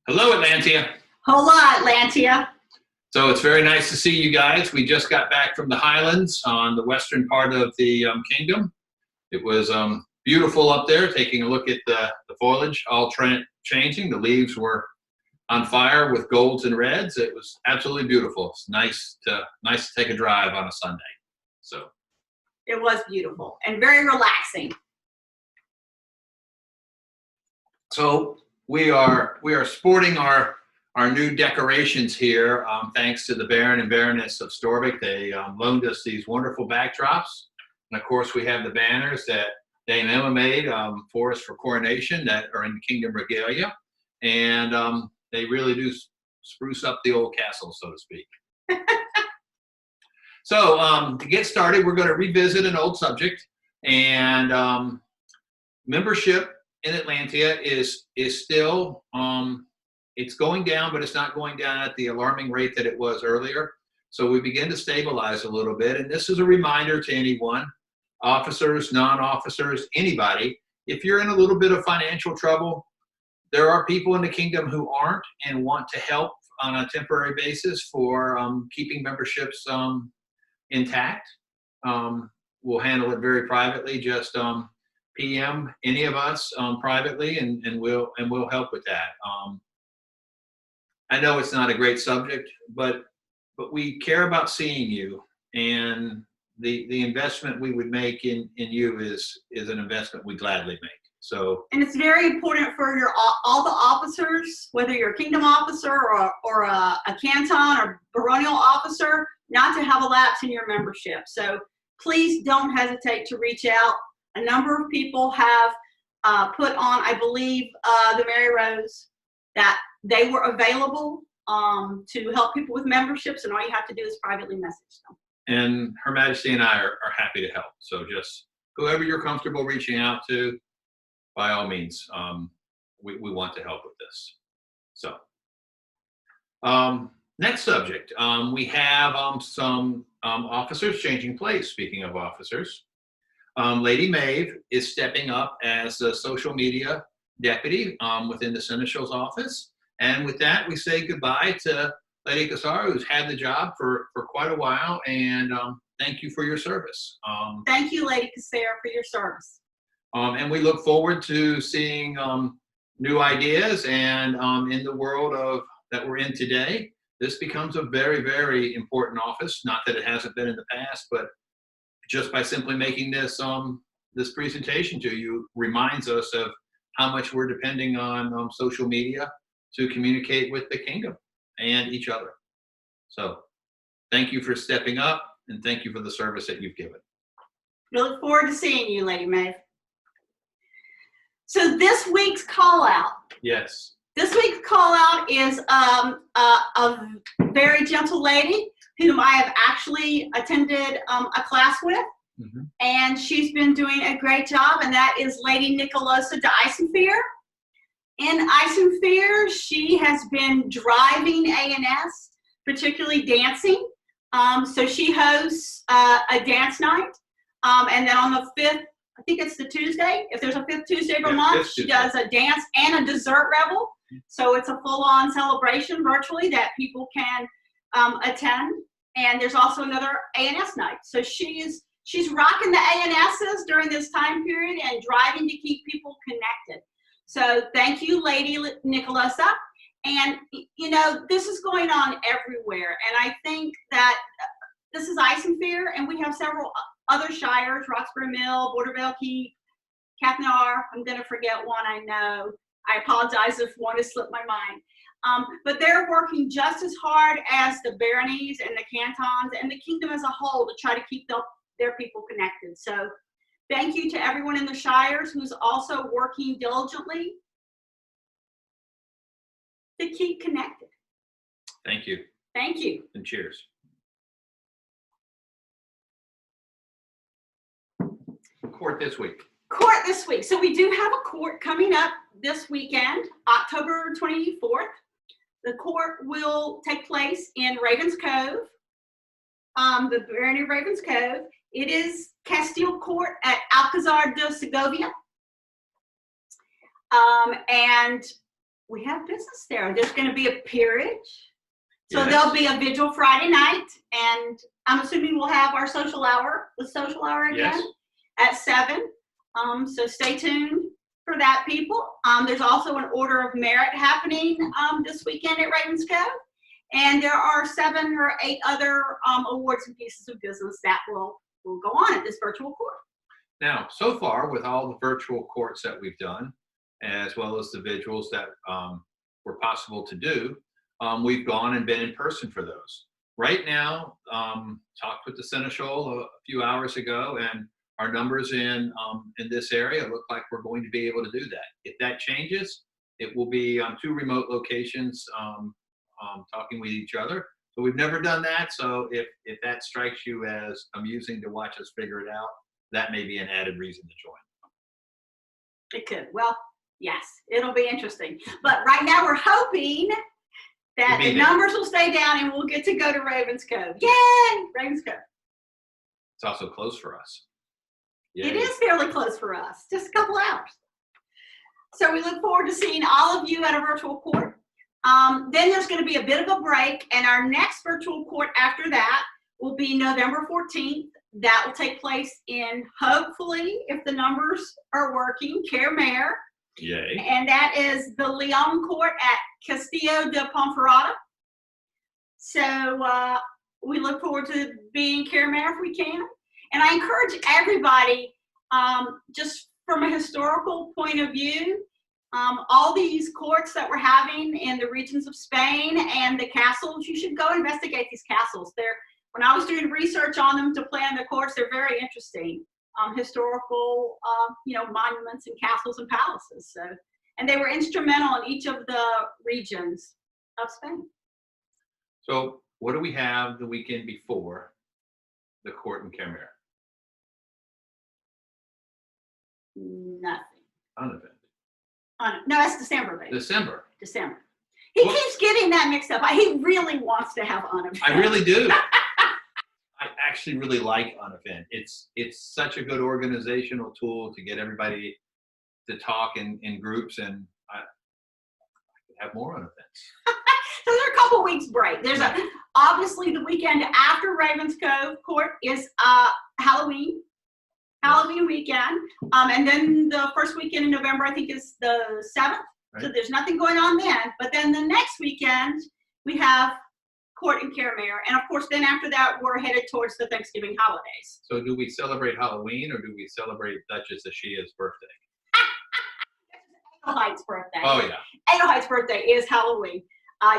Hello, Atlantia. Hola, Atlantia. So it's very nice to see you guys. We just got back from the Highlands on the western part of the kingdom. It was beautiful up there, taking a look at the foliage all changing. The leaves were on fire with golds and reds. It was absolutely beautiful. It's nice to take a drive on a Sunday. So it was beautiful and very relaxing. So we are sporting our new decorations here, thanks to the Baron and Baroness of Storvik. They loaned us these wonderful backdrops. And of course, we have the banners that Dame Emma made for us for coronation that are in the Kingdom Regalia. And they really do spruce up the old castle, so to speak. So to get started, we're going to revisit an old subject. And membership in Atlantia is still, it's going down, but it's not going down at the alarming rate that it was earlier. So we begin to stabilize a little bit. And this is a reminder to anyone, officers, non-officers, anybody, if you're in a little bit of financial trouble, there are people in the kingdom who aren't and want to help on a temporary basis for keeping memberships intact. We'll handle it very privately. Just PM any of us privately, and we'll help with that. I know it's not a great subject, but we care about seeing you, and the investment we would make in you is an investment we gladly make. So, and it's very important for all the officers, whether you're a kingdom officer or a canton or baronial officer, not to have a lapse in your membership. So please don't hesitate to reach out. A number of people have put on, I believe, the Mary Rose, that they were available to help people with memberships, and all you have to do is privately message them. And Her Majesty and I are happy to help. So just whoever you're comfortable reaching out to, by all means, we want to help with this. So next subject, we have some officers changing place. Speaking of officers, Lady Maeve is stepping up as the social media deputy within the Seneschal's office. And with that, we say goodbye to Lady Cassara, who's had the job for quite a while. And thank you for your service. Thank you, Lady Cassara, for your service. And we look forward to seeing new ideas. And in the world that we're in today, this becomes a very, very important office. Not that it hasn't been in the past, but just by simply making this this presentation to you reminds us of how much we're depending on social media to communicate with the kingdom and each other. So thank you for stepping up, and thank you for the service that you've given. We look forward to seeing you, Lady Maeve. So this week's call out. Yes. This week's call out is a very gentle lady whom I have actually attended a class with. Mm-hmm. And she's been doing a great job, and that is Lady Nicolosa de Eisenfear. In Eisenfear, she has been driving ANS, particularly dancing. So she hosts a dance night, and then on the 5th, I think it's the Tuesday, if there's a 5th Tuesday of a month, she does a dance and a dessert revel. So it's a full-on celebration virtually that people can attend. And there's also another ANS night. So she's rocking the ANSs during this time period and driving to keep people connected. So thank you, Lady Nicolosa. And, you know, this is going on everywhere. And I think that this is Eisenfear, and we have several other shires, Roxbury Mill, Bordervale Key, Cathnar. I'm going to forget one, I know. I apologize if one has slipped my mind. But they're working just as hard as the baronies and the cantons and the kingdom as a whole to try to keep their people connected. So thank you to everyone in the shires who's also working diligently to keep connected. Thank you. Thank you. And cheers. Court this week. Court this week. So we do have a court coming up this weekend, October 24th. The court will take place in Ravens Cove, the barony of Ravens Cove. It is Castile Court at Alcazar de Segovia. And we have business there. There's going to be a peerage. So Yes. there'll be a vigil Friday night, and I'm assuming we'll have our social hour, the social hour again Yes. at 7. So stay tuned for that, people. There's also an Order of Merit happening this weekend at Ravens Cove. And there are 7 or 8 other awards and pieces of business that will go on at this virtual court. Now, so far, with all the virtual courts that we've done, as well as the vigils that were possible to do, we've gone and been in person for those. Right now, talked with the Seneschal a few hours ago, and our numbers in this area look like we're going to be able to do that. If that changes, it will be on 2 remote locations talking with each other. So we've never done that. So if that strikes you as amusing to watch us figure it out, that may be an added reason to join. It could. Well, yes, it'll be interesting. But right now we're hoping that the numbers will stay down and we'll get to go to Ravens Cove. Yay! Ravens Cove. It's also close for us. Yay. It is fairly close for us, just a couple hours. So we look forward to seeing all of you at a virtual court. Then there's going to be a bit of a break, and our next virtual court after that will be November 14th. That will take place in, hopefully, if the numbers are working, Caremare. Yay. And that is the Leon Court at Castillo de Ponferrada. So we look forward to being Caremare if we can. And I encourage everybody, just from a historical point of view, all these courts that we're having in the regions of Spain and the castles, you should go investigate these castles. When I was doing research on them to plan the courts, they're very interesting. Historical, monuments and castles and palaces. So, and they were instrumental in each of the regions of Spain. So what do we have the weekend before the court in Caremare? Nothing. An event. No, that's December, baby. December. He keeps getting that mixed up. He really wants to have an event. I really do. I actually really like Unevent. It's such a good organizational tool to get everybody to talk in groups, and I could have more Unevents. So there's a couple weeks break. There's obviously the weekend after Ravens Cove Court is Halloween weekend, and then the first weekend in November I think is the 7th. Right. So there's nothing going on then. But then the next weekend we have court in Caremare, and of course then after that we're headed towards the Thanksgiving holidays. So do we celebrate Halloween or do we celebrate Duchess Ashia's birthday? Adelheide's birthday. Oh yeah. Adelheide's birthday is Halloween.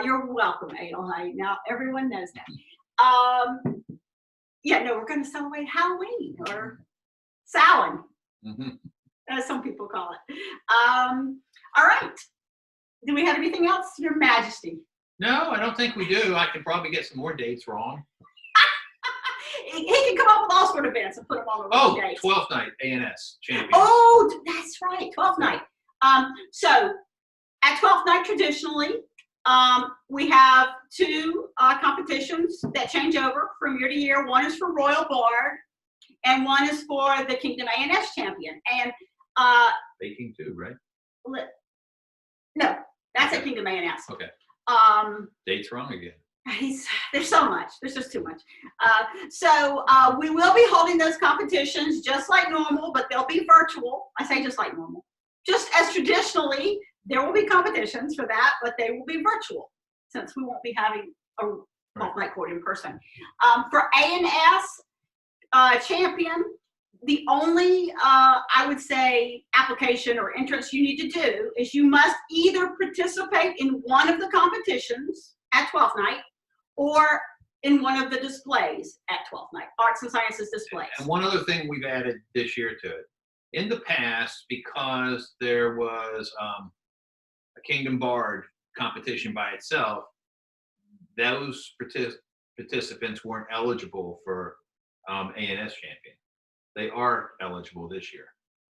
You're welcome, Adelheid. Now everyone knows that. We're going to celebrate Halloween or Samhain, as some people call it. All right. Do we have anything else, Your Majesty? No, I don't think we do. I could probably get some more dates wrong. He can come up with all sort of events and put them all over the dates. 12th night, ANS champion. Oh, that's right, 12th night. So at 12th night, traditionally, we have 2 competitions that change over from year to year. One is for Royal Bard, and one is for the Kingdom ANS champion. And Baking too, right? No, that's at Kingdom ANS. Okay. Date's wrong again. There's so much. There's just too much. So we will be holding those competitions just like normal, but they'll be virtual. I say just like normal. Just as traditionally, there will be competitions for that, but they will be virtual since we won't be having a night court in person. For ANS champion, the only, I would say, application or entrance you need to do is you must either participate in one of the competitions at 12th night or in one of the displays at 12th night, arts and sciences displays. And one other thing we've added this year to it. In the past, because there was a Kingdom Bard competition by itself, those participants weren't eligible for ANS champion. They are eligible this year.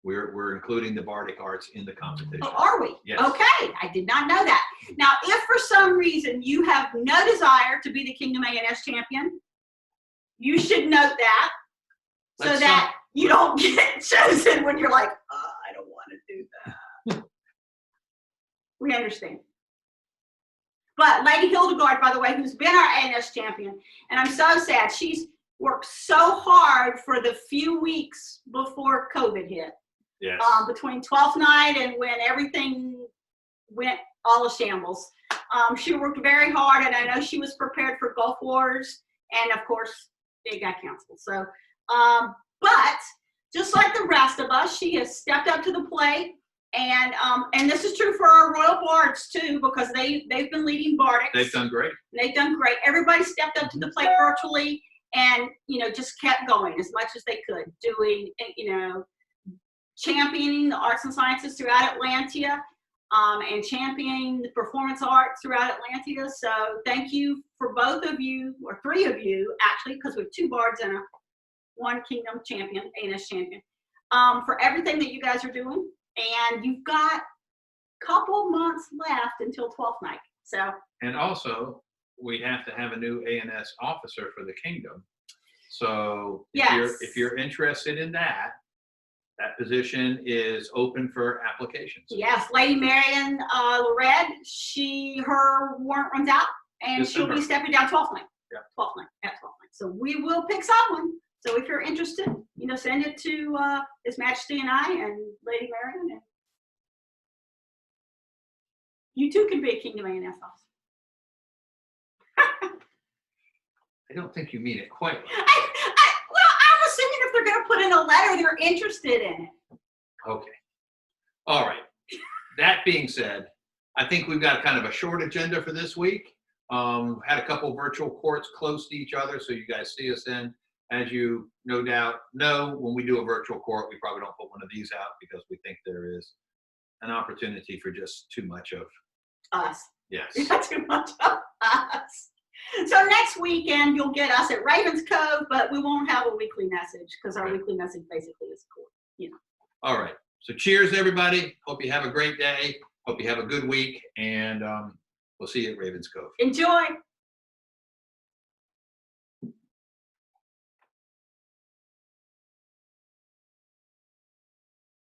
We're including the Bardic Arts in the competition. Oh, are we? Yes. Okay, I did not know that. Now, if for some reason you have no desire to be the Kingdom ANS champion, you should note that so that you don't get chosen when you're like, I don't want to do that. We understand. But Lady Hildegard, by the way, who's been our ANS champion, and I'm so sad, she's worked so hard for the few weeks before COVID hit. Yes. Between 12th night and when everything went all a shambles. She worked very hard, and I know she was prepared for Gulf Wars, and of course, it got canceled. So, but just like the rest of us, she has stepped up to the plate, and this is true for our Royal Bards too, because they've been leading Bardics. They've done great. They've done great. Everybody stepped up to the plate virtually, and just kept going as much as they could, doing championing the arts and sciences throughout Atlantia, and championing the performance art throughout Atlantia. So thank you for both of you, or three of you actually, because we have 2 bards and one kingdom champion, ANS champion, for everything that you guys are doing. And you've got a couple months left until 12th night. So. And also, we have to have a new ANS officer for the kingdom. So if you're interested in that position is open for applications. Yes, Lady Marion Lorette, her warrant runs out, and December. she'll be stepping down 12th night. Yeah. 12th night, at 12th night. So we will pick someone. So if you're interested, send it to His Majesty and I and Lady Marion, and you too can be a Kingdom ANS officer. I don't think you mean it quite right. Well, I'm assuming if they're going to put in a letter, they're interested in it. Okay. All right. That being said, I think we've got kind of a short agenda for this week. Had a couple virtual courts close to each other, so you guys see us in. As you no doubt know, when we do a virtual court, we probably don't put one of these out because we think there is an opportunity for just too much of Us. yes. Not too much of us. So next weekend, you'll get us at Ravens Cove, but we won't have a weekly message because our weekly message basically is court. All right. So cheers, everybody. Hope you have a great day. Hope you have a good week, and we'll see you at Ravens Cove. Enjoy.